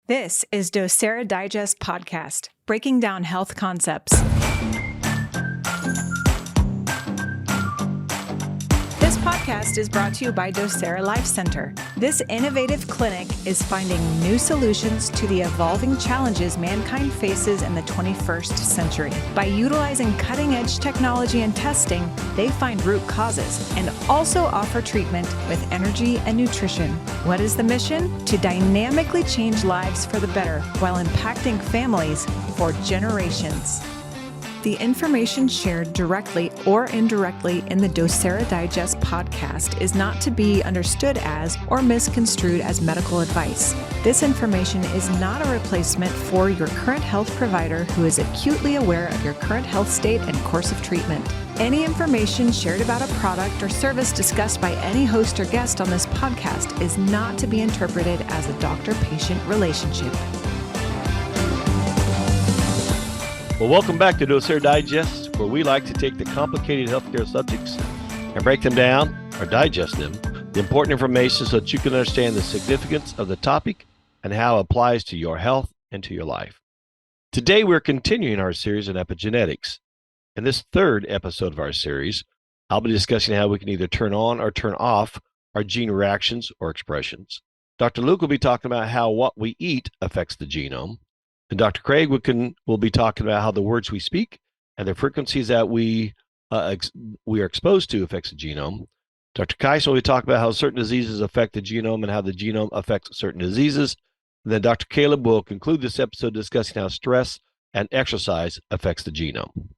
This is Docere Digest Podcast, breaking down health concepts. This podcast is brought to you by Docere Life Center. This innovative clinic is finding new solutions to the evolving challenges mankind faces in the 21st century. By utilizing cutting-edge technology and testing, they find root causes and also offer treatment with energy and nutrition. What is the mission? To dynamically change lives for the better while impacting families for generations. The information shared directly or indirectly in the Docere Digest podcast is not to be understood as or misconstrued as medical advice. This information is not a replacement for your current health provider who is acutely aware of your current health state and course of treatment. Any information shared about a product or service discussed by any host or guest on this podcast is not to be interpreted as a doctor-patient relationship. Well, welcome back to Docere Digest, where we like to take the complicated healthcare subjects and break them down or digest them, the important information so that you can understand the significance of the topic and how it applies to your health and to your life. Today, we're continuing our series on epigenetics. In this third episode of our series, I'll be discussing how we can either turn on or turn off our gene reactions or expressions. Dr. Luke will be talking about how what we eat affects the genome. And Dr. Craig will be talking about how the words we speak and the frequencies that we are exposed to affects the genome. Dr. Kais will be talking about how certain diseases affect the genome and how the genome affects certain diseases. And then Dr. Caleb will conclude this episode discussing how stress and exercise affects the genome.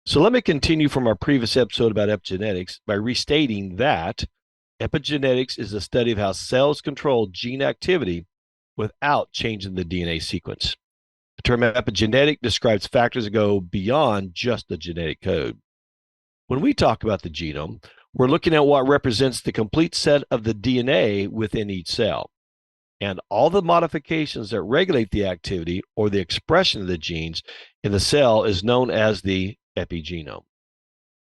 So let me continue from our previous episode about epigenetics by restating that epigenetics is the study of how cells control gene activity without changing the DNA sequence. The term epigenetic describes factors that go beyond just the genetic code. When we talk about the genome, we're looking at what represents the complete set of the DNA within each cell. And all the modifications that regulate the activity or the expression of the genes in the cell is known as the epigenome.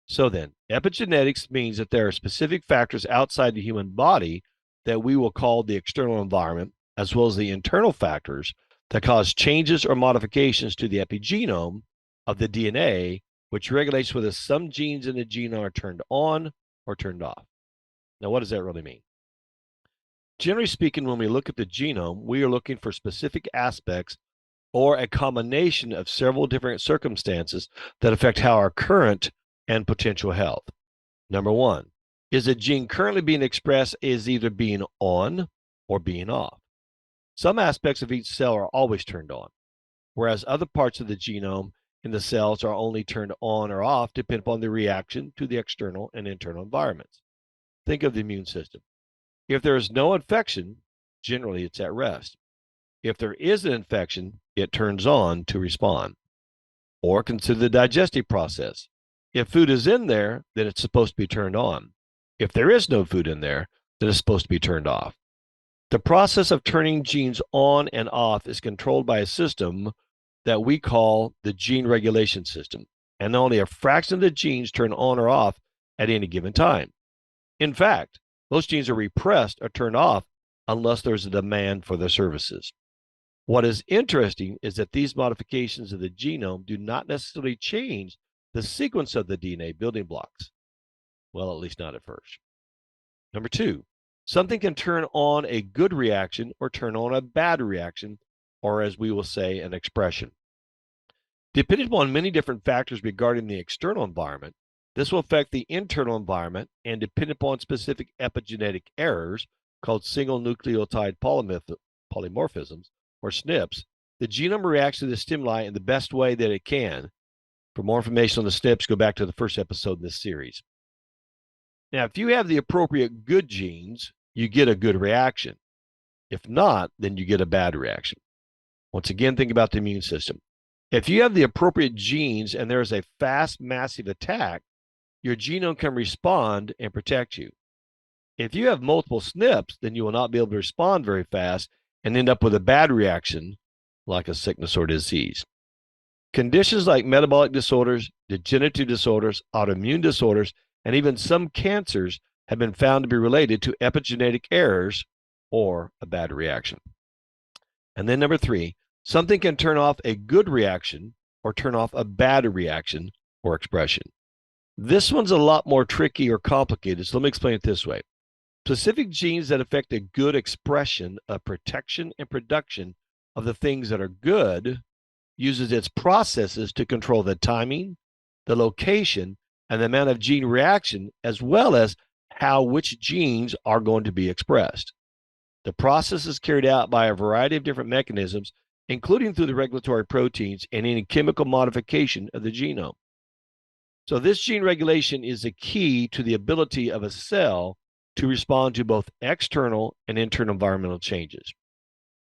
So then, epigenetics means that there are specific factors outside the human body that we will call the external environment, as well as the internal factors that cause changes or modifications to the epigenome of the DNA, which regulates whether some genes in the genome are turned on or turned off. Now, what does that really mean? Generally speaking, when we look at the genome, we are looking for specific aspects or a combination of several different circumstances that affect how our current and potential health. Number one, is a gene currently being expressed is either being on or being off. Some aspects of each cell are always turned on, whereas other parts of the genome in the cells are only turned on or off depending upon the reaction to the external and internal environments. Think of the immune system. If there is no infection, generally it's at rest. If there is an infection, it turns on to respond. Or consider the digestive process. If food is in there, then it's supposed to be turned on. If there is no food in there, then it's supposed to be turned off. The process of turning genes on and off is controlled by a system that we call the gene regulation system, and only a fraction of the genes turn on or off at any given time. In fact, most genes are repressed or turned off unless there's a demand for their services. What is interesting is that these modifications of the genome do not necessarily change the sequence of the DNA building blocks. Well, at least not at first. Number two, something can turn on a good reaction or turn on a bad reaction, or as we will say, an expression. Depending upon many different factors regarding the external environment, this will affect the internal environment, and depending upon specific epigenetic errors called single nucleotide polymorphisms, or SNPs, the genome reacts to the stimuli in the best way that it can. For more information on the SNPs, go back to the first episode in this series. Now, if you have the appropriate good genes, you get a good reaction. If not, then you get a bad reaction. Once again, think about the immune system. If you have the appropriate genes and there is a fast, massive attack, your genome can respond and protect you. If you have multiple SNPs, then you will not be able to respond very fast and end up with a bad reaction like a sickness or disease. Conditions like metabolic disorders, degenerative disorders, autoimmune disorders, and even some cancers have been found to be related to epigenetic errors or a bad reaction. And then number 3, something can turn off a good reaction or turn off a bad reaction or expression. This one's a lot more tricky or complicated, so let me explain it this way. Specific genes that affect a good expression of protection and production of the things that are good uses its processes to control the timing, the location, and the amount of gene reaction, as well as which genes are going to be expressed. The process is carried out by a variety of different mechanisms, including through the regulatory proteins and any chemical modification of the genome. So this gene regulation is the key to the ability of a cell to respond to both external and internal environmental changes.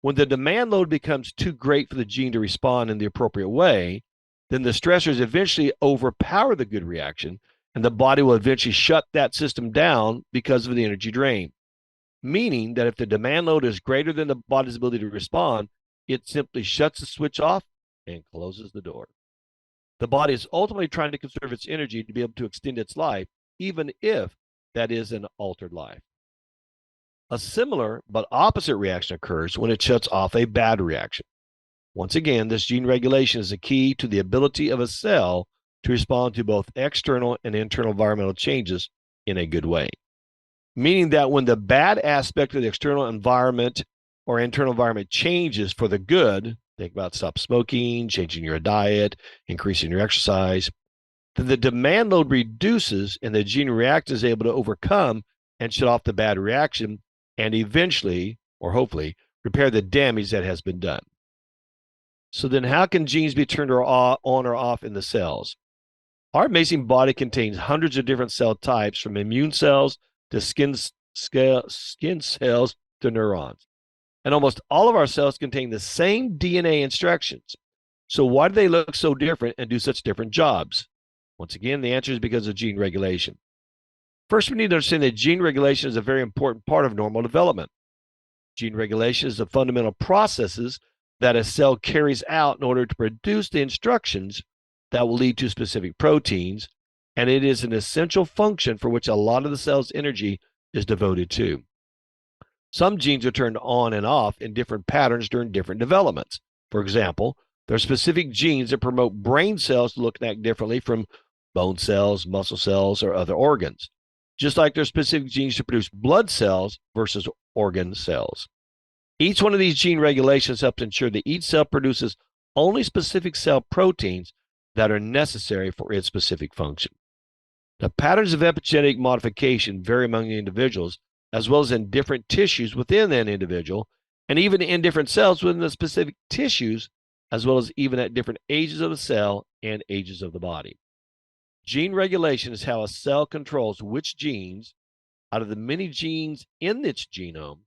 When the demand load becomes too great for the gene to respond in the appropriate way, then the stressors eventually overpower the good reaction, and the body will eventually shut that system down because of the energy drain. Meaning that if the demand load is greater than the body's ability to respond, it simply shuts the switch off and closes the door. The body is ultimately trying to conserve its energy to be able to extend its life, even if that is an altered life. A similar but opposite reaction occurs when it shuts off a bad reaction. Once again, this gene regulation is the key to the ability of a cell to respond to both external and internal environmental changes in a good way. Meaning that when the bad aspect of the external environment or internal environment changes for the good, think about stop smoking, changing your diet, increasing your exercise, then the demand load reduces and the gene reactant is able to overcome and shut off the bad reaction and eventually, or hopefully, repair the damage that has been done. So then how can genes be turned on or off in the cells? Our amazing body contains hundreds of different cell types, from immune cells to skin cells to neurons. And almost all of our cells contain the same DNA instructions. So why do they look so different and do such different jobs? Once again, the answer is because of gene regulation. First, we need to understand that gene regulation is a very important part of normal development. Gene regulation is the fundamental processes that a cell carries out in order to produce the instructions that will lead to specific proteins, and it is an essential function for which a lot of the cell's energy is devoted to. Some genes are turned on and off in different patterns during different developments. For example, there are specific genes that promote brain cells to look and act differently from bone cells, muscle cells, or other organs, just like there are specific genes to produce blood cells versus organ cells. Each one of these gene regulations helps ensure that each cell produces only specific cell proteins that are necessary for its specific function. The patterns of epigenetic modification vary among individuals, as well as in different tissues within an individual, and even in different cells within the specific tissues, as well as even at different ages of the cell and ages of the body. Gene regulation is how a cell controls which genes out of the many genes in its genome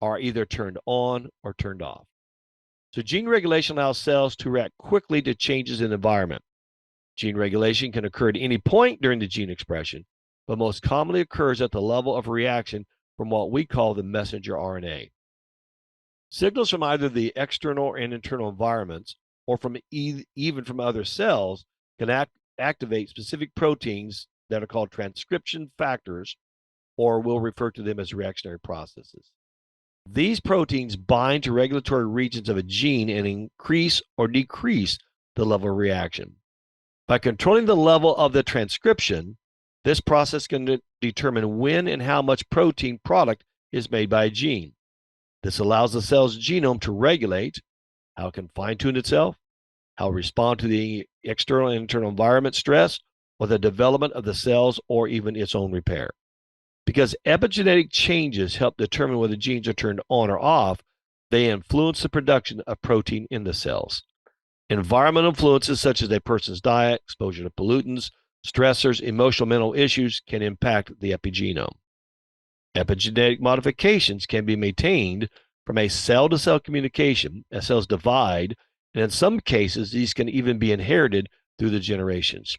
are either turned on or turned off. So gene regulation allows cells to react quickly to changes in the environment. Gene regulation can occur at any point during the gene expression, but most commonly occurs at the level of reaction from what we call the messenger RNA. Signals from either the external and internal environments or from even from other cells can activate specific proteins that are called transcription factors, or we'll refer to them as reactionary processes. These proteins bind to regulatory regions of a gene and increase or decrease the level of reaction. By controlling the level of the transcription, this process can determine when and how much protein product is made by a gene. This allows the cell's genome to regulate how it can fine-tune itself, how it respond to the external and internal environment stress, or the development of the cells, or even its own repair. Because epigenetic changes help determine whether genes are turned on or off, they influence the production of protein in the cells. Environmental influences such as a person's diet, exposure to pollutants, stressors, emotional mental issues can impact the epigenome. Epigenetic modifications can be maintained from a cell-to-cell communication as cells divide, and in some cases, these can even be inherited through the generations.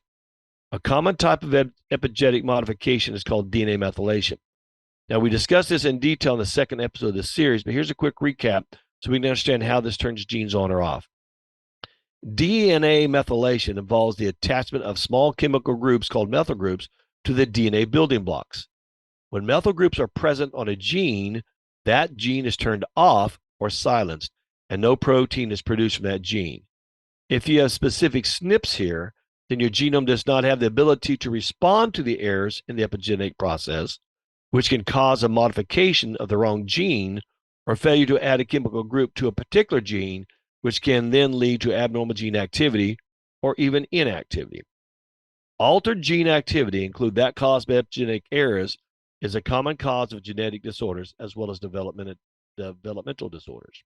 A common type of epigenetic modification is called DNA methylation. Now, we discussed this in detail in the second episode of this series, but here's a quick recap so we can understand how this turns genes on or off. DNA methylation involves the attachment of small chemical groups called methyl groups to the DNA building blocks. When methyl groups are present on a gene, that gene is turned off or silenced, and no protein is produced from that gene. If you have specific SNPs here, then your genome does not have the ability to respond to the errors in the epigenetic process, which can cause a modification of the wrong gene or failure to add a chemical group to a particular gene, which can then lead to abnormal gene activity or even inactivity. Altered gene activity, include that caused by epigenetic errors, is a common cause of genetic disorders as well as developmental disorders.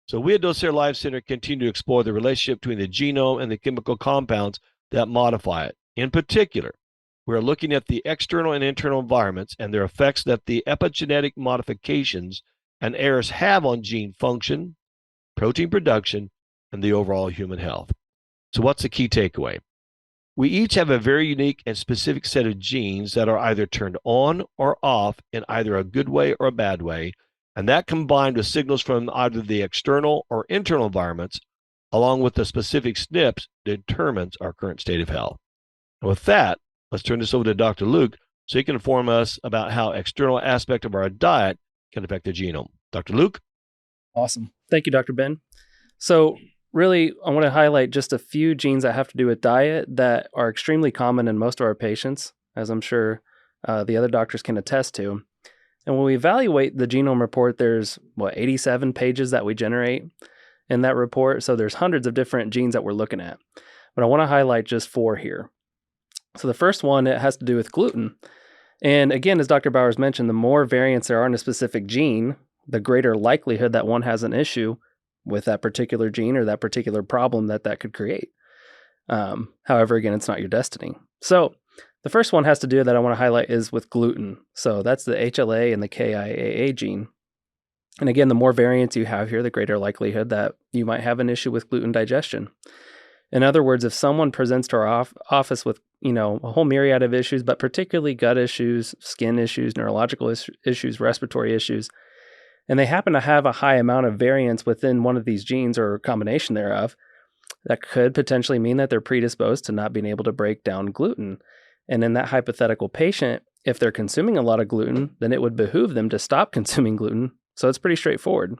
So we at Docere Life Center continue to explore the relationship between the genome and the chemical compounds that modify it. In particular, we're looking at the external and internal environments and their effects that the epigenetic modifications and errors have on gene function, protein production, and the overall human health. So what's the key takeaway? We each have a very unique and specific set of genes that are either turned on or off in either a good way or a bad way, and that combined with signals from either the external or internal environments, along with the specific SNPs, determines our current state of health. And with that, let's turn this over to Dr. Luke so he can inform us about how external aspect of our diet can affect the genome. Dr. Luke? Awesome. Thank you, Dr. Ben. So really, I want to highlight just a few genes that have to do with diet that are extremely common in most of our patients, as I'm sure the other doctors can attest to. And when we evaluate the genome report, there's 87 pages that we generate in that report. So there's hundreds of different genes that we're looking at. But I want to highlight just 4 here. So the first one, it has to do with gluten. And again, as Dr. Bowers mentioned, the more variants there are in a specific gene, the greater likelihood that one has an issue with that particular gene or that particular problem that could create. However, again, it's not your destiny. So the first one has to do that I want to highlight is with gluten. So that's the HLA and the KIAA gene. And again, the more variants you have here, the greater likelihood that you might have an issue with gluten digestion. In other words, if someone presents to our office with, a whole myriad of issues, but particularly gut issues, skin issues, neurological issues, respiratory issues, and they happen to have a high amount of variants within one of these genes or a combination thereof, that could potentially mean that they're predisposed to not being able to break down gluten. And in that hypothetical patient, if they're consuming a lot of gluten, then it would behoove them to stop consuming gluten. So it's pretty straightforward.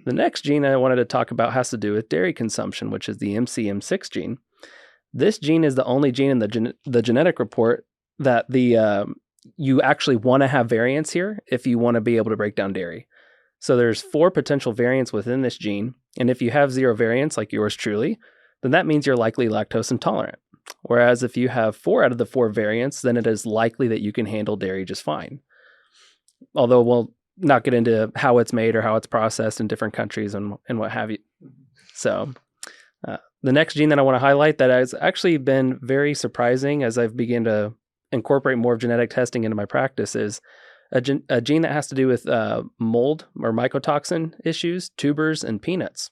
The next gene I wanted to talk about has to do with dairy consumption, which is the MCM6 gene. This gene is the only gene in the genetic report that you actually want to have variants here if you want to be able to break down dairy. So there's 4 potential variants within this gene, and if you have 0 variants like yours truly, then that means you're likely lactose intolerant. Whereas if you have 4 out of the 4 variants, then it is likely that you can handle dairy just fine. Although we'll not get into how it's made or how it's processed in different countries and what have you. So the next gene that I want to highlight that has actually been very surprising as I've begun to incorporate more of genetic testing into my practice is a gene that has to do with mold or mycotoxin issues, tubers, and peanuts.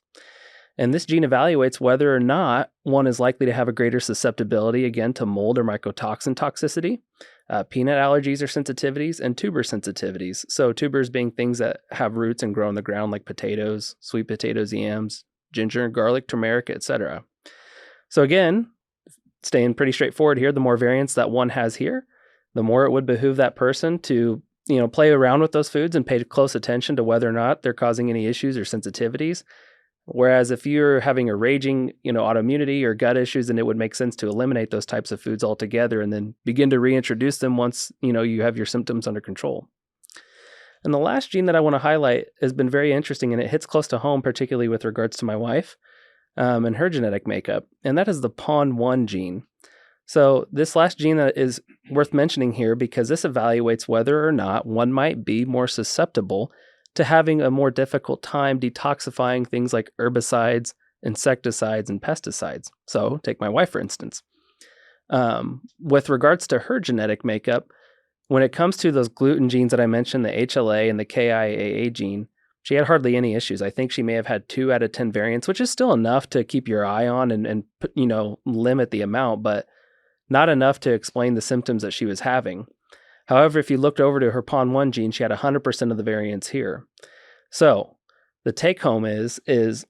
And this gene evaluates whether or not one is likely to have a greater susceptibility, again, to mold or mycotoxin toxicity, peanut allergies or sensitivities, and tuber sensitivities. So tubers being things that have roots and grow in the ground like potatoes, sweet potatoes, yams, ginger, garlic, turmeric, etc. So again, staying pretty straightforward here, the more variants that one has here, the more it would behoove that person to play around with those foods and pay close attention to whether or not they're causing any issues or sensitivities. Whereas if you're having a raging, autoimmunity or gut issues, then it would make sense to eliminate those types of foods altogether and then begin to reintroduce them once, you have your symptoms under control. And the last gene that I want to highlight has been very interesting, and it hits close to home, particularly with regards to my wife and her genetic makeup, and that is the PON1 gene. So this last gene that is worth mentioning here because this evaluates whether or not one might be more susceptible to having a more difficult time detoxifying things like herbicides, insecticides, and pesticides. So take my wife, for instance. With regards to her genetic makeup, when it comes to those gluten genes that I mentioned, the HLA and the KIAA gene, she had hardly any issues. I think she may have had 2 out of 10 variants, which is still enough to keep your eye on and limit the amount, but not enough to explain the symptoms that she was having. However, if you looked over to her PON1 gene, she had 100% of the variants here. So the take home is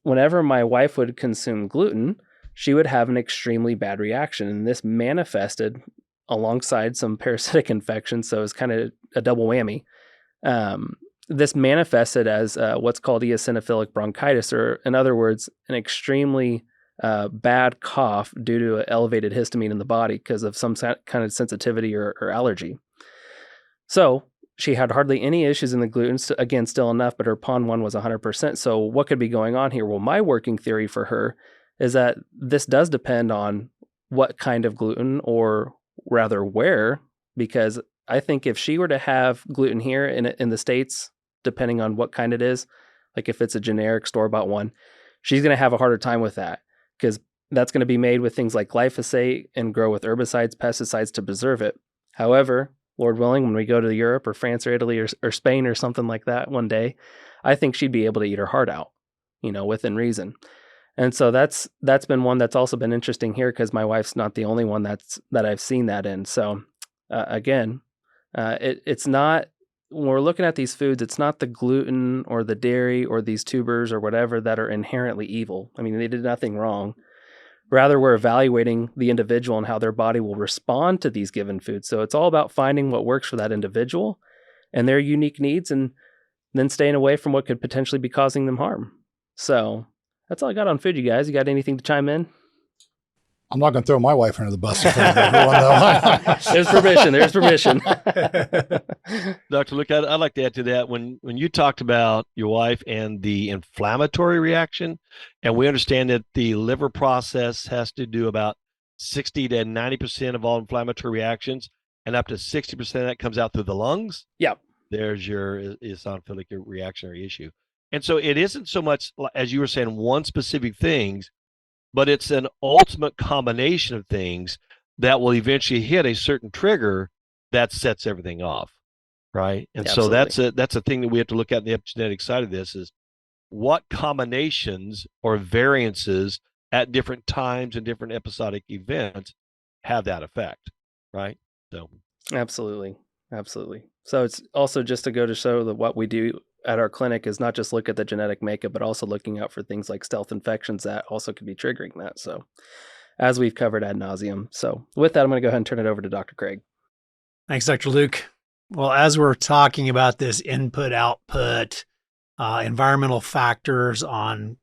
whenever my wife would consume gluten, she would have an extremely bad reaction. And this manifested alongside some parasitic infections. So it's kind of a double whammy. this manifested as what's called eosinophilic bronchitis, or in other words, an extremely bad cough due to elevated histamine in the body because of some kind of sensitivity or allergy. So she had hardly any issues in the gluten, again, still enough, but her PON1 was 100%. So what could be going on here? Well, my working theory for her is that this does depend on what kind of gluten, or rather where, because I think if she were to have gluten here in the States, depending on what kind it is, like if it's a generic store-bought one, she's going to have a harder time with that, because that's going to be made with things like glyphosate and grow with herbicides, pesticides to preserve it. However, Lord willing, when we go to Europe or France or Italy or Spain or something like that one day, I think she'd be able to eat her heart out, within reason. And so that's been one that's also been interesting here, because my wife's not the only one that I've seen that in. So again, it's not, when we're looking at these foods, it's not the gluten or the dairy or these tubers or whatever that are inherently evil. I mean, they did nothing wrong. Rather, we're evaluating the individual and how their body will respond to these given foods. So it's all about finding what works for that individual and their unique needs, and then staying away from what could potentially be causing them harm. So that's all I got on food, you guys. You got anything to chime in? I'm not going to throw my wife under the bus in front of everyone, though. There's permission. Dr. Luke, I'd like to add to that. When you talked about your wife and the inflammatory reaction, and we understand that the liver process has to do about 60 to 90% of all inflammatory reactions, and up to 60% of that comes out through the lungs. Yeah. There's your eosinophilic reactionary issue. And so it isn't so much, as you were saying, one specific thing, but it's an ultimate combination of things that will eventually hit a certain trigger that sets everything off, right? And Absolutely. so that's a thing that we have to look at in the epigenetic side of this, is what combinations or variances at different times and different episodic events have that effect, right? So Absolutely. So it's also just to go to show that what we do at our clinic is not just look at the genetic makeup, but also looking out for things like stealth infections that also could be triggering that. So as we've covered ad nauseum. So with that, I'm going to go ahead and turn it over to Dr. Craig. Thanks, Dr. Luke. Well, as we're talking about this input-output, environmental factors on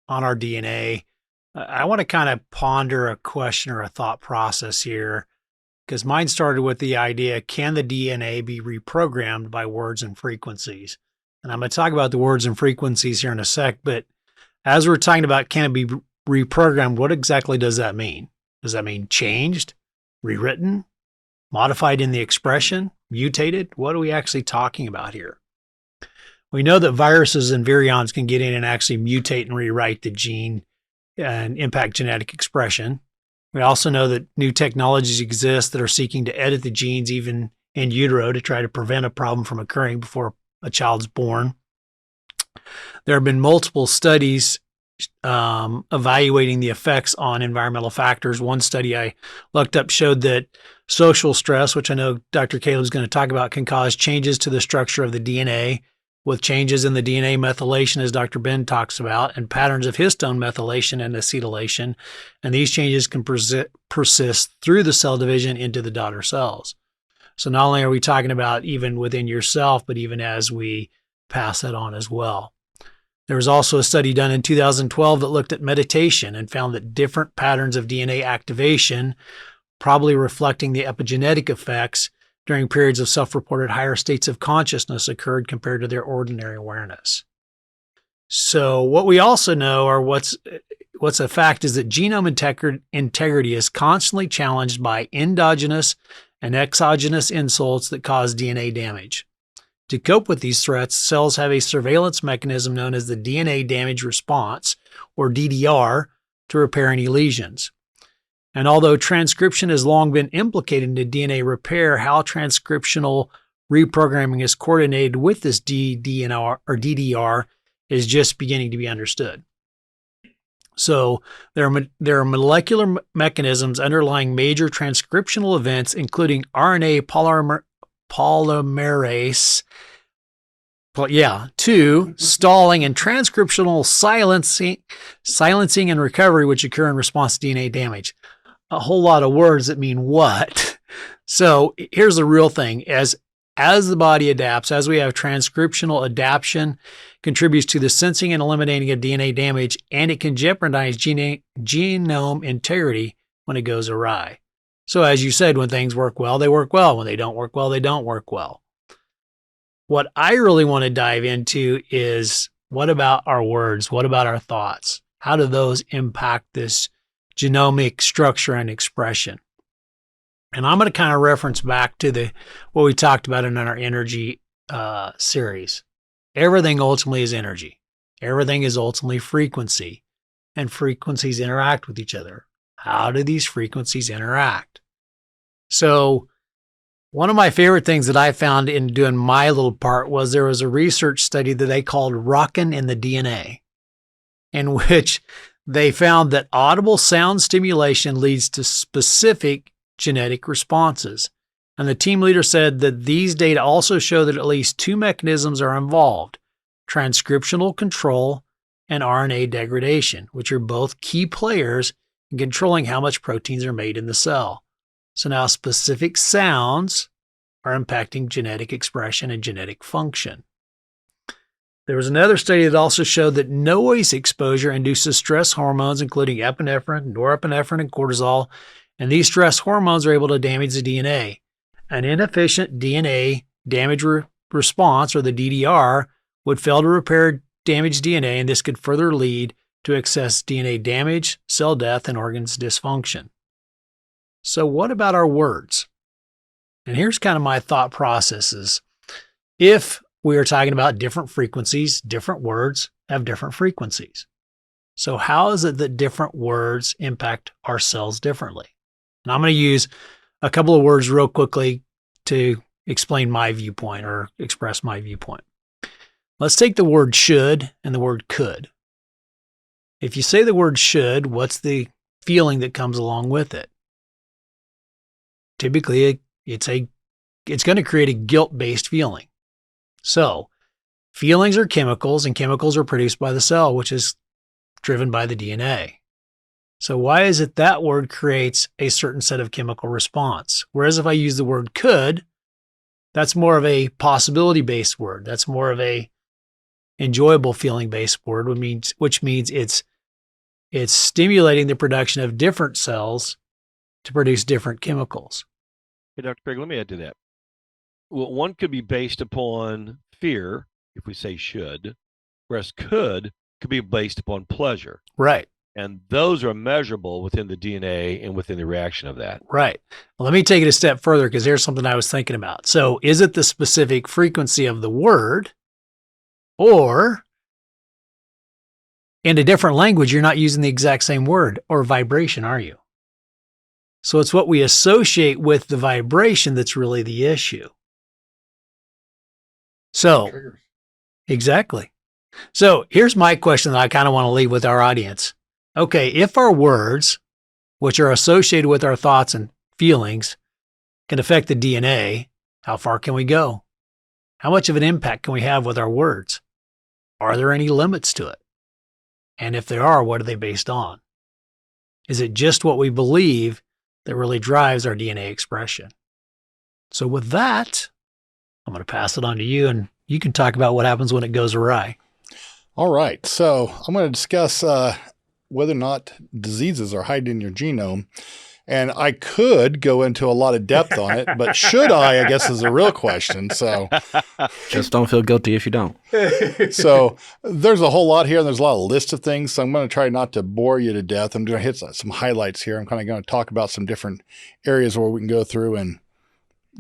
our DNA, I want to kind of ponder a question or a thought process here, because mine started with the idea, can the DNA be reprogrammed by words and frequencies? And I'm going to talk about the words and frequencies here in a sec, but as we're talking about can it be reprogrammed, what exactly does that mean? Does that mean changed, rewritten, modified in the expression, mutated? What are we actually talking about here? We know that viruses and virions can get in and actually mutate and rewrite the gene and impact genetic expression. We also know that new technologies exist that are seeking to edit the genes even in utero to try to prevent a problem from occurring before a child's born. There have been multiple studies evaluating the effects on environmental factors. One study I looked up showed that social stress, which I know Dr. Caleb's going to talk about, can cause changes to the structure of the DNA, with changes in the DNA methylation, as Dr. Ben talks about, and patterns of histone methylation and acetylation. And these changes can persist through the cell division into the daughter cells. So not only are we talking about even within yourself, but even as we pass that on as well. There was also a study done in 2012 that looked at meditation and found that different patterns of DNA activation, probably reflecting the epigenetic effects during periods of self-reported higher states of consciousness, occurred compared to their ordinary awareness. So what we also know, or what's a fact, is that genome integrity is constantly challenged by endogenous and exogenous insults that cause DNA damage. To cope with these threats, cells have a surveillance mechanism known as the DNA damage response, or DDR, to repair any lesions. And although transcription has long been implicated in DNA repair, how transcriptional reprogramming is coordinated with this DDR is just beginning to be understood. So there are molecular mechanisms underlying major transcriptional events, including RNA polymerase 2, stalling, and transcriptional silencing and recovery, which occur in response to DNA damage. A whole lot of words that mean what? So here's the real thing. As as the body adapts, as we have transcriptional adaptation, contributes to the sensing and eliminating of DNA damage, and it can jeopardize genome integrity when it goes awry. So as you said, when things work well, they work well. When they don't work well, they don't work well. What I really want to dive into is, what about our words? What about our thoughts? How do those impact this genomic structure and expression? And I'm going to kind of reference back to what we talked about in our energy series. Everything ultimately is energy. Everything is ultimately frequency, and frequencies interact with each other. How do these frequencies interact? So one of my favorite things that I found in doing my little part was there was a research study that they called Rockin' in the DNA, in which they found that audible sound stimulation leads to specific genetic responses. And the team leader said that these data also show that at least two mechanisms are involved: transcriptional control and RNA degradation, which are both key players in controlling how much proteins are made in the cell. So now specific sounds are impacting genetic expression and genetic function. There was another study that also showed that noise exposure induces stress hormones, including epinephrine, norepinephrine, and cortisol, and these stress hormones are able to damage the DNA. An inefficient DNA damage response, or the DDR, would fail to repair damaged DNA, and this could further lead to excess DNA damage, cell death, and organs dysfunction. So what about our words? And here's kind of my thought processes. If we are talking about different frequencies, different words have different frequencies. So how is it that different words impact our cells differently? And I'm going to use a couple of words real quickly to explain my viewpoint or express my viewpoint. Let's take the word should and the word could. If you say the word should, what's the feeling that comes along with it? Typically, it's going to create a guilt-based feeling. So, feelings are chemicals, and chemicals are produced by the cell, which is driven by the DNA. So why is it that word creates a certain set of chemical response? Whereas if I use the word could, that's more of a possibility-based word. That's more of a enjoyable feeling-based word, which means it's stimulating the production of different cells to produce different chemicals. Hey, Dr. Craig, let me add to that. Well, one could be based upon fear, if we say should, whereas could be based upon pleasure. Right. And those are measurable within the DNA and within the reaction of that. Right. Well, let me take it a step further, because here's something I was thinking about. So is it the specific frequency of the word, or in a different language, you're not using the exact same word or vibration, are you? So it's what we associate with the vibration that's really the issue. So, exactly. So here's my question that I kind of want to leave with our audience. Okay, if our words, which are associated with our thoughts and feelings, can affect the DNA, how far can we go? How much of an impact can we have with our words? Are there any limits to it? And if there are, what are they based on? Is it just what we believe that really drives our DNA expression? So with that, I'm going to pass it on to you, and you can talk about what happens when it goes awry. All right. So I'm going to discuss whether or not diseases are hiding in your genome. And I could go into a lot of depth on it, but should I guess, is a real question. So just don't feel guilty if you don't. So there's a whole lot here, and there's a lot of lists of things. So I'm going to try not to bore you to death. I'm going to hit some highlights here. I'm kind of going to talk about some different areas where we can go through and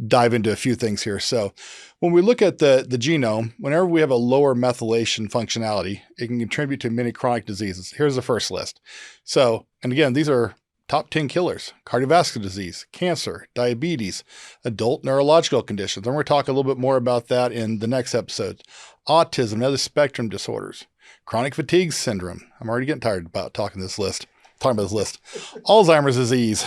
dive into a few things here. So when we look at the genome, whenever we have a lower methylation functionality, it can contribute to many chronic diseases. Here's the first list. So, and again, these are top 10 killers: cardiovascular disease, cancer, diabetes, adult neurological conditions. And we're going to talk a little bit more about that in the next episode. Autism and other spectrum disorders, chronic fatigue syndrome. I'm already getting tired about talking about this list. Alzheimer's disease,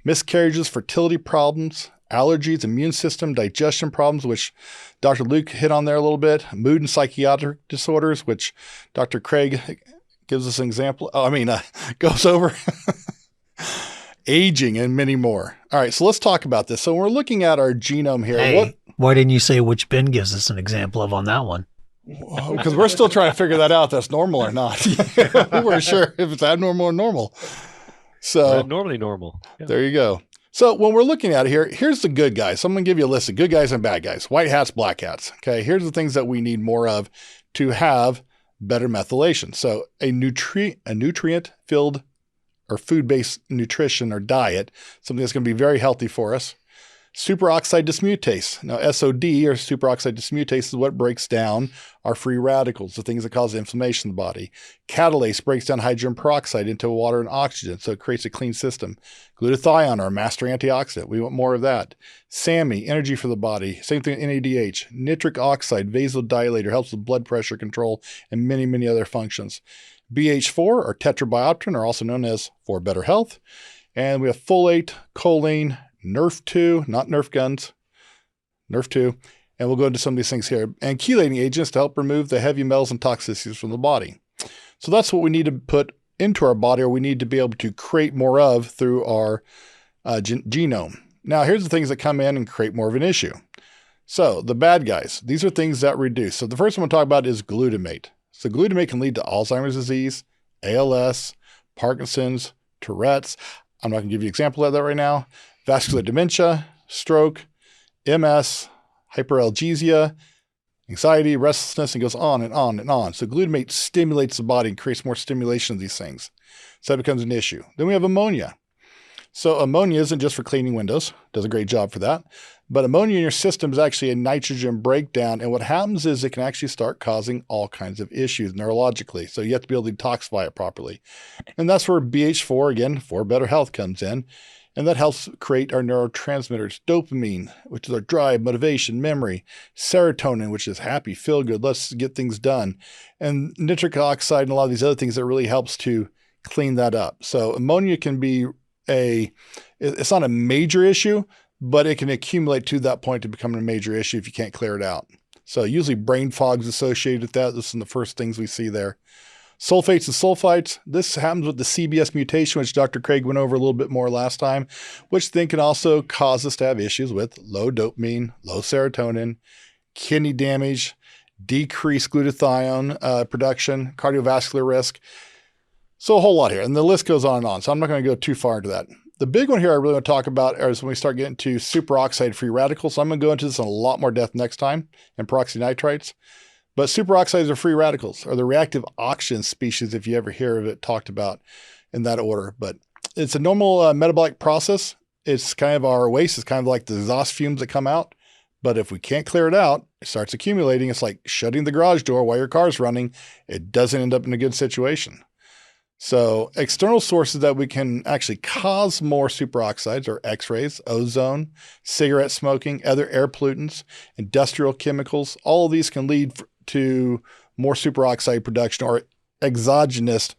miscarriages, fertility problems, allergies, immune system, digestion problems, which Dr. Luke hit on there a little bit, mood and psychiatric disorders, which Dr. Craig gives us an example. Goes over. Aging and many more. All right, so let's talk about this. So we're looking at our genome here. Hey, Why didn't you say which Ben gives us an example of on that one? Because we're still trying to figure that out, if that's normal or not. We weren't sure if it's abnormal or normal. So Normally normal. Yeah. there you go. So when we're looking at it here, here's the good guys. So I'm going to give you a list of good guys and bad guys, white hats, black hats. Okay, here's the things that we need more of to have better methylation. So a nutrient-filled or food-based nutrition or diet, something that's going to be very healthy for us. Superoxide dismutase. Now, SOD or superoxide dismutase is what breaks down our free radicals, the things that cause inflammation in the body. Catalase breaks down hydrogen peroxide into water and oxygen, so it creates a clean system. Glutathione, our master antioxidant. We want more of that. SAMe, energy for the body. Same thing with NADH. Nitric oxide, vasodilator, helps with blood pressure control and many, many other functions. BH4, or tetrabiopterin, are also known as for better health. And we have folate, choline, Nerf2, not Nerf guns, Nerf2. And we'll go into some of these things here. And chelating agents to help remove the heavy metals and toxicities from the body. So that's what we need to put into our body, or we need to be able to create more of through our genome. Now, here's the things that come in and create more of an issue. So the bad guys, these are things that reduce. So the first one we'll talk about is glutamate. So glutamate can lead to Alzheimer's disease, ALS, Parkinson's, Tourette's. I'm not going to give you an example of that right now. Vascular dementia, stroke, MS, hyperalgesia, anxiety, restlessness, and goes on and on and on. So glutamate stimulates the body and creates more stimulation of these things. So that becomes an issue. Then we have ammonia. So ammonia isn't just for cleaning windows, does a great job for that. But ammonia in your system is actually a nitrogen breakdown. And what happens is it can actually start causing all kinds of issues neurologically. So you have to be able to detoxify it properly. And that's where BH4, again, for better health, comes in. And that helps create our neurotransmitters, dopamine, which is our drive, motivation, memory, serotonin, which is happy, feel good, let's get things done, and nitric oxide and a lot of these other things that really helps to clean that up. So ammonia can be it's not a major issue, but it can accumulate to that point to become a major issue if you can't clear it out. So usually brain fog is associated with that. This is the first things we see there. Sulfates and sulfites, this happens with the CBS mutation, which Dr. Craig went over a little bit more last time, which then can also cause us to have issues with low dopamine, low serotonin, kidney damage, decreased glutathione production, cardiovascular risk. So a whole lot here, and the list goes on and on. So I'm not going to go too far into that. The big one here I really want to talk about is when we start getting to superoxide free radicals. So I'm going to go into this in a lot more depth next time, and peroxynitrites. But superoxides are free radicals, or the reactive oxygen species, if you ever hear of it talked about in that order. But it's a normal metabolic process. It's kind of our waste. It's kind of like the exhaust fumes that come out. But if we can't clear it out, it starts accumulating. It's like shutting the garage door while your car's running. It doesn't end up in a good situation. So external sources that we can actually cause more superoxides are X-rays, ozone, cigarette smoking, other air pollutants, industrial chemicals. All of these can lead to more superoxide production or exogenous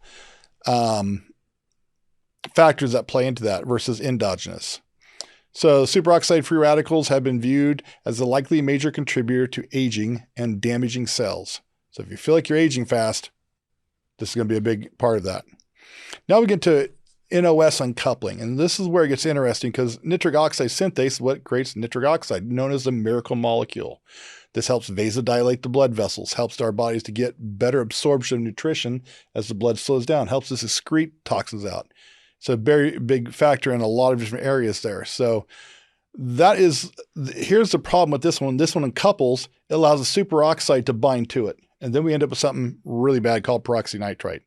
factors that play into that versus endogenous. So superoxide free radicals have been viewed as a likely major contributor to aging and damaging cells. So if you feel like you're aging fast, this is going to be a big part of that. Now we get to NOS uncoupling, and this is where it gets interesting because nitric oxide synthase is what creates nitric oxide, known as the miracle molecule. This helps vasodilate the blood vessels, helps our bodies to get better absorption of nutrition as the blood slows down, helps us excrete toxins out. It's a very big factor in a lot of different areas there. So here's the problem with this one. This one uncouples, it allows a superoxide to bind to it. And then we end up with something really bad called peroxynitrite,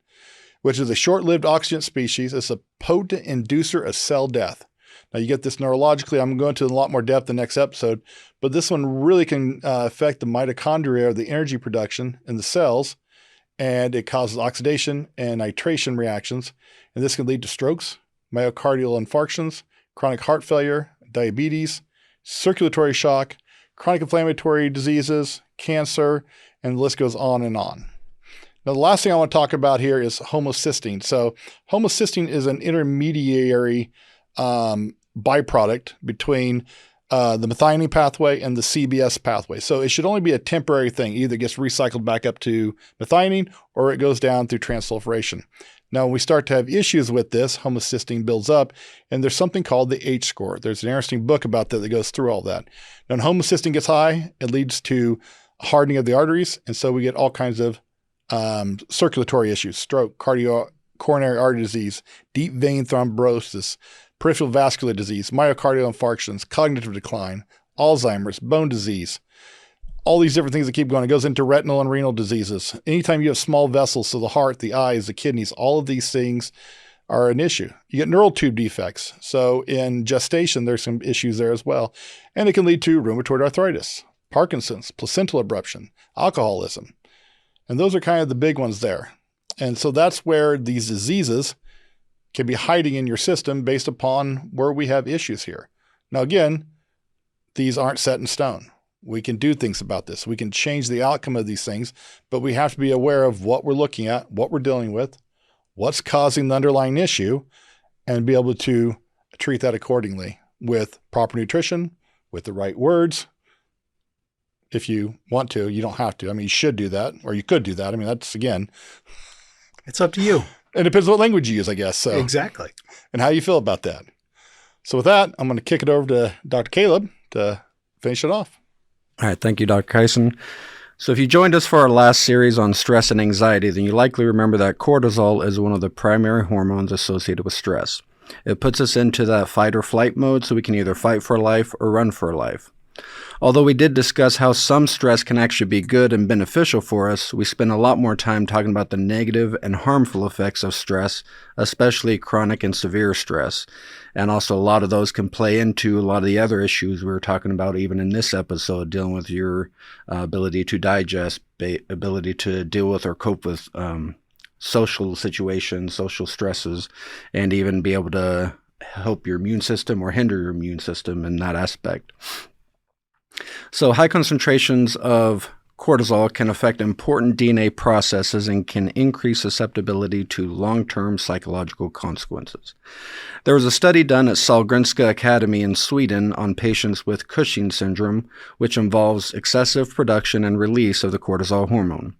which is a short-lived oxygen species. It's a potent inducer of cell death. Now you get this neurologically. I'm going to go into a lot more depth in the next episode, but this one really can affect the mitochondria, or the energy production in the cells, and it causes oxidation and nitration reactions. And this can lead to strokes, myocardial infarctions, chronic heart failure, diabetes, circulatory shock, chronic inflammatory diseases, cancer, and the list goes on and on. Now, the last thing I want to talk about here is homocysteine. So homocysteine is an intermediary byproduct between the methionine pathway and the CBS pathway. So it should only be a temporary thing. Either it gets recycled back up to methionine or it goes down through transsulfuration. Now, when we start to have issues with this, homocysteine builds up, and there's something called the H score. There's an interesting book about that goes through all that. Now, when homocysteine gets high, it leads to hardening of the arteries, and so we get all kinds of circulatory issues: stroke, coronary artery disease, deep vein thrombosis, peripheral vascular disease, myocardial infarctions, cognitive decline, Alzheimer's, bone disease, all these different things that keep going. It goes into retinal and renal diseases. Anytime you have small vessels, so the heart, the eyes, the kidneys, all of these things are an issue. You get neural tube defects. So in gestation, there's some issues there as well. And it can lead to rheumatoid arthritis, Parkinson's, placental abruption, alcoholism. And those are kind of the big ones there. And so that's where these diseases can be hiding in your system based upon where we have issues here. Now, again, these aren't set in stone. We can do things about this. We can change the outcome of these things, but we have to be aware of what we're looking at, what we're dealing with, what's causing the underlying issue, and be able to treat that accordingly with proper nutrition, with the right words. If you want to, you don't have to. I mean, you should do that, or you could do that. I mean, that's, again, It's up to you. it depends what language you use, I guess. So, Exactly. and how you feel about that. So with that, I'm going to kick it over to Dr. Caleb to finish it off. All right, thank you, Dr. Kyson. So if you joined us for our last series on stress and anxiety, then you likely remember that cortisol is one of the primary hormones associated with stress. It puts us into that fight or flight mode so we can either fight for life or run for life. Although we did discuss how some stress can actually be good and beneficial for us, we spent a lot more time talking about the negative and harmful effects of stress, especially chronic and severe stress. And also a lot of those can play into a lot of the other issues we were talking about even in this episode, dealing with your ability to digest, ability to deal with or cope with social situations, social stresses, and even be able to help your immune system or hinder your immune system in that aspect. So high concentrations of cortisol can affect important DNA processes and can increase susceptibility to long-term psychological consequences. There was a study done at Sahlgrenska Academy in Sweden on patients with Cushing syndrome, which involves excessive production and release of the cortisol hormone.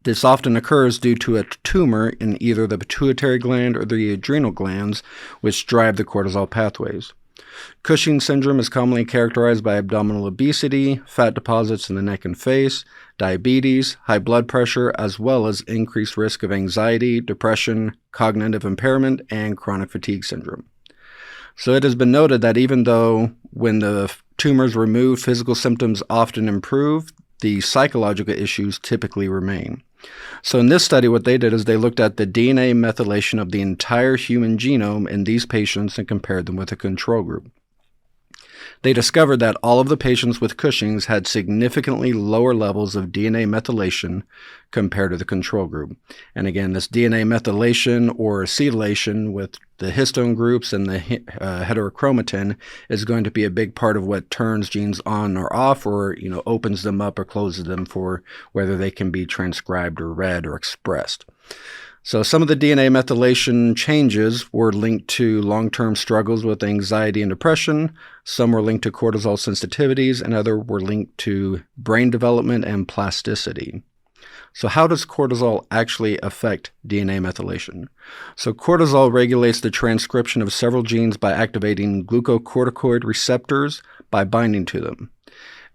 This often occurs due to a tumor in either the pituitary gland or the adrenal glands, which drive the cortisol pathways. Cushing syndrome is commonly characterized by abdominal obesity, fat deposits in the neck and face, diabetes, high blood pressure, as well as increased risk of anxiety, depression, cognitive impairment, and chronic fatigue syndrome. So it has been noted that even though when the tumor is removed, physical symptoms often improve, the psychological issues typically remain. So in this study, what they did is they looked at the DNA methylation of the entire human genome in these patients and compared them with a control group. They discovered that all of the patients with Cushing's had significantly lower levels of DNA methylation compared to the control group. And again, this DNA methylation or acetylation with the histone groups and the heterochromatin is going to be a big part of what turns genes on or off, or opens them up or closes them for whether they can be transcribed or read or expressed. So some of the DNA methylation changes were linked to long-term struggles with anxiety and depression. Some were linked to cortisol sensitivities, and other were linked to brain development and plasticity. So how does cortisol actually affect DNA methylation? So cortisol regulates the transcription of several genes by activating glucocorticoid receptors by binding to them.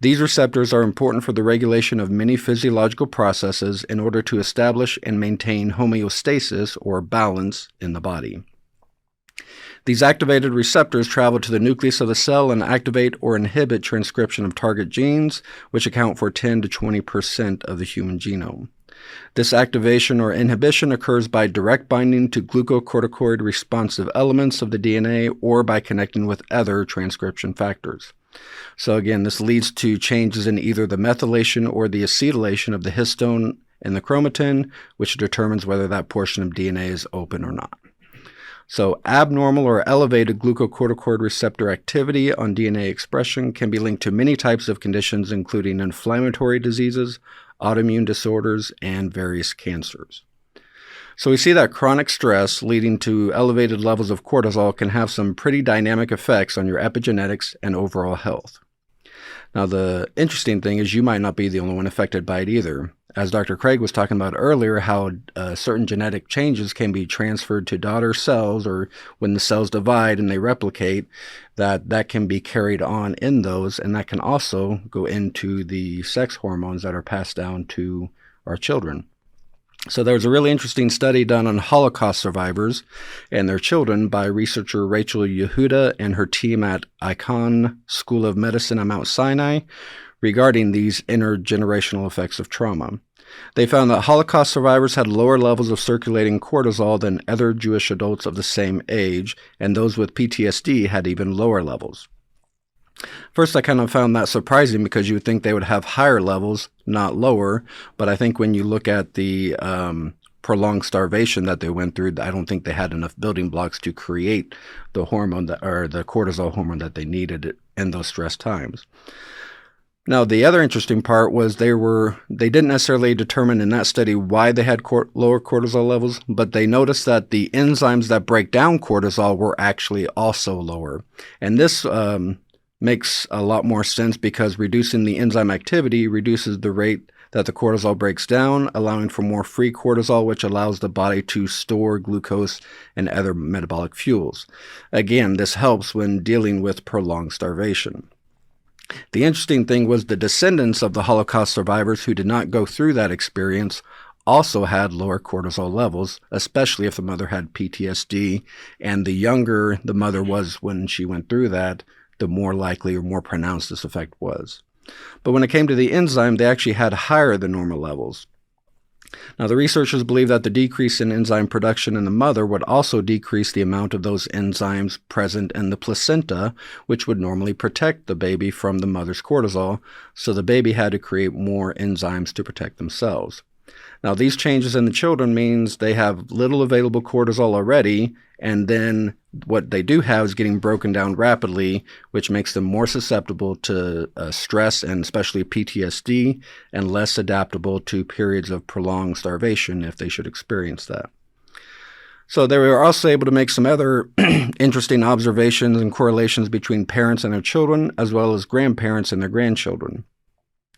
These receptors are important for the regulation of many physiological processes in order to establish and maintain homeostasis or balance in the body. These activated receptors travel to the nucleus of the cell and activate or inhibit transcription of target genes, which account for 10 to 20% of the human genome. This activation or inhibition occurs by direct binding to glucocorticoid responsive elements of the DNA or by connecting with other transcription factors. So again, this leads to changes in either the methylation or the acetylation of the histone and the chromatin, which determines whether that portion of DNA is open or not. So abnormal or elevated glucocorticoid receptor activity on DNA expression can be linked to many types of conditions, including inflammatory diseases, autoimmune disorders, and various cancers. So we see that chronic stress leading to elevated levels of cortisol can have some pretty dynamic effects on your epigenetics and overall health. Now, the interesting thing is you might not be the only one affected by it either. As Dr. Craig was talking about earlier, how certain genetic changes can be transferred to daughter cells, or when the cells divide and they replicate, that can be carried on in those, and that can also go into the sex hormones that are passed down to our children. So there was a really interesting study done on Holocaust survivors and their children by researcher Rachel Yehuda and her team at Icahn School of Medicine at Mount Sinai regarding these intergenerational effects of trauma. They found that Holocaust survivors had lower levels of circulating cortisol than other Jewish adults of the same age, and those with PTSD had even lower levels. First, I kind of found that surprising because you would think they would have higher levels, not lower. But I think when you look at the prolonged starvation that they went through, I don't think they had enough building blocks to create the hormone or the cortisol hormone that they needed in those stress times. Now, the other interesting part was they didn't necessarily determine in that study why they had lower cortisol levels, but they noticed that the enzymes that break down cortisol were actually also lower. And this makes a lot more sense because reducing the enzyme activity reduces the rate that the cortisol breaks down, allowing for more free cortisol, which allows the body to store glucose and other metabolic fuels. Again, this helps when dealing with prolonged starvation. The interesting thing was the descendants of the Holocaust survivors who did not go through that experience also had lower cortisol levels, especially if the mother had PTSD, and the younger the mother was when she went through that, the more likely or more pronounced this effect was. But when it came to the enzyme, they actually had higher than normal levels. Now, the researchers believe that the decrease in enzyme production in the mother would also decrease the amount of those enzymes present in the placenta, which would normally protect the baby from the mother's cortisol, so the baby had to create more enzymes to protect themselves. Now, these changes in the children means they have little available cortisol already, and then what they do have is getting broken down rapidly, which makes them more susceptible to stress and especially PTSD, and less adaptable to periods of prolonged starvation if they should experience that. So they were also able to make some other interesting observations and correlations between parents and their children, as well as grandparents and their grandchildren.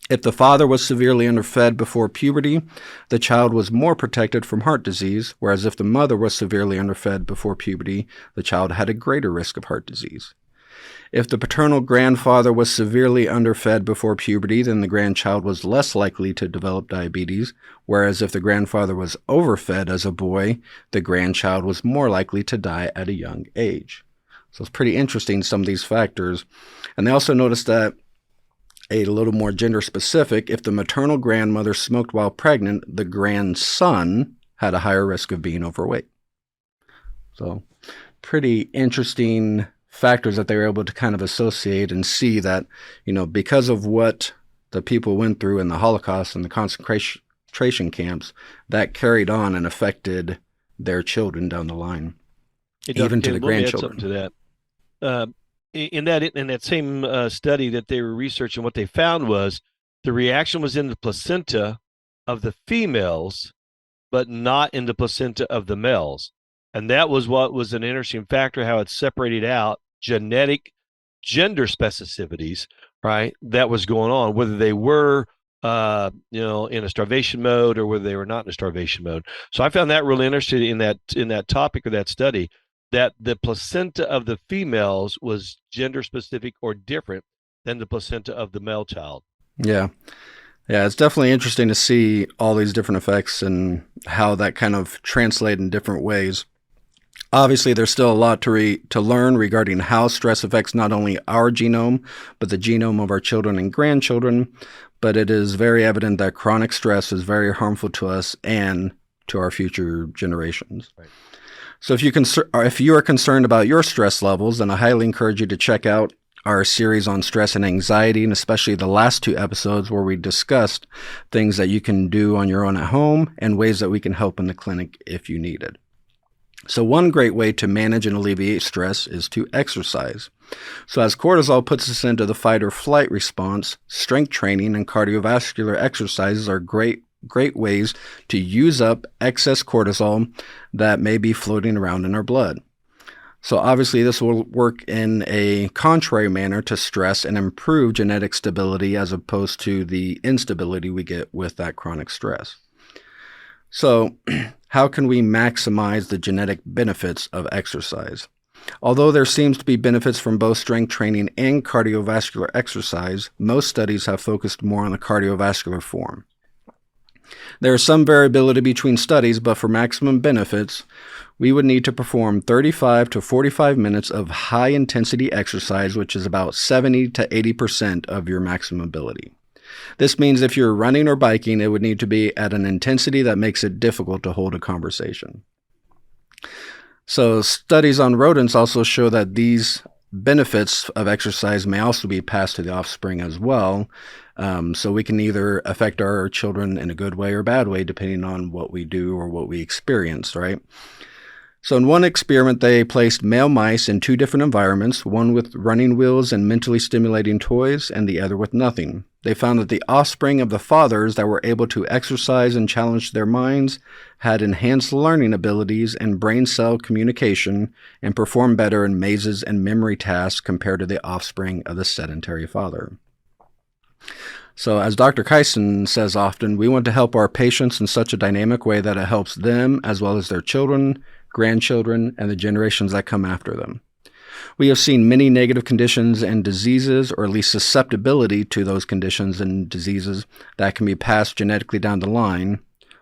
If the father was severely underfed before puberty, the child was more protected from heart disease, whereas if the mother was severely underfed before puberty, the child had a greater risk of heart disease. If the paternal grandfather was severely underfed before puberty, then the grandchild was less likely to develop diabetes, whereas if the grandfather was overfed as a boy, the grandchild was more likely to die at a young age. So it's pretty interesting, some of these factors. And they also noticed that a little more gender specific, if the maternal grandmother smoked while pregnant, the grandson had a higher risk of being overweight. So pretty interesting factors that they were able to kind of associate and see that, because of what the people went through in the Holocaust and the concentration camps, that carried on and affected their children down the line, even to the grandchildren. To that. In that same study that they were researching, what they found was the reaction was in the placenta of the females, but not in the placenta of the males. And that was what was an interesting factor, how it separated out genetic gender specificities, right? That was going on, whether they were, in a starvation mode or whether they were not in a starvation mode. So I found that really interesting in that topic of that study, that the placenta of the females was gender specific or different than the placenta of the male child. Yeah, it's definitely interesting to see all these different effects and how that kind of translate in different ways. Obviously, there's still a lot to learn regarding how stress affects not only our genome, but the genome of our children and grandchildren. But it is very evident that chronic stress is very harmful to us and to our future generations. Right. So if you are concerned about your stress levels, then I highly encourage you to check out our series on stress and anxiety, and especially the last 2 episodes where we discussed things that you can do on your own at home and ways that we can help in the clinic if you need it. So one great way to manage and alleviate stress is to exercise. So as cortisol puts us into the fight or flight response, strength training and cardiovascular exercises are great great ways to use up excess cortisol that may be floating around in our blood. So obviously this will work in a contrary manner to stress and improve genetic stability as opposed to the instability we get with that chronic stress. So how can we maximize the genetic benefits of exercise? Although there seems to be benefits from both strength training and cardiovascular exercise, most studies have focused more on the cardiovascular form. There is some variability between studies, but for maximum benefits, we would need to perform 35 to 45 minutes of high-intensity exercise, which is about 70 to 80% of your maximum ability. This means if you're running or biking, it would need to be at an intensity that makes it difficult to hold a conversation. So studies on rodents also show that these benefits of exercise may also be passed to the offspring as well. So we can either affect our children in a good way or bad way, depending on what we do or what we experience, right? So in one experiment, they placed male mice in two different environments, one with running wheels and mentally stimulating toys, and the other with nothing. They found that the offspring of the fathers that were able to exercise and challenge their minds had enhanced learning abilities and brain cell communication and performed better in mazes and memory tasks compared to the offspring of the sedentary father. So as Dr. Kyson says often, we want to help our patients in such a dynamic way that it helps them as well as their children, grandchildren, and the generations that come after them. We have seen many negative conditions and diseases, or at least susceptibility to those conditions and diseases that can be passed genetically down the line,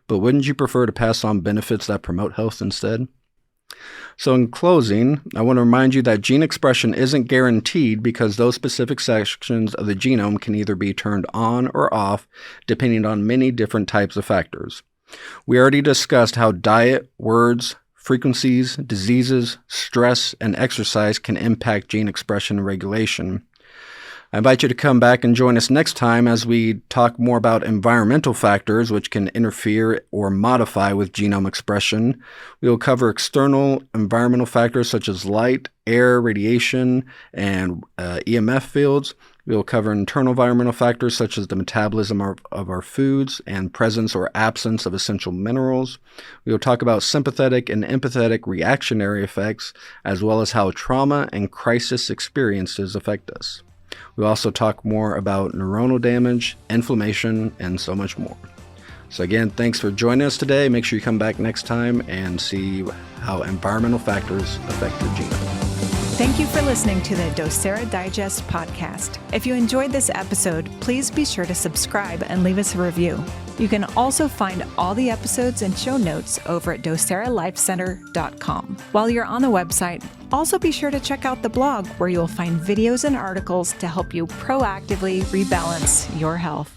but wouldn't you prefer to pass on benefits that promote health instead? So in closing, I want to remind you that gene expression isn't guaranteed because those specific sections of the genome can either be turned on or off depending on many different types of factors. We already discussed how diet, words, frequencies, diseases, stress, and exercise can impact gene expression and regulation. I invite you to come back and join us next time as we talk more about environmental factors which can interfere or modify with genome expression. We will cover external environmental factors such as light, air, radiation, and EMF fields. We will cover internal environmental factors such as the metabolism of our foods and presence or absence of essential minerals. We will talk about sympathetic and empathetic reactionary effects, as well as how trauma and crisis experiences affect us. We'll also talk more about neuronal damage, inflammation, and so much more. So again, thanks for joining us today. Make sure you come back next time and see how environmental factors affect your genome. Thank you for listening to the Docere Digest podcast. If you enjoyed this episode, please be sure to subscribe and leave us a review. You can also find all the episodes and show notes over at docerelifecenter.com. While you're on the website, also be sure to check out the blog where you'll find videos and articles to help you proactively rebalance your health.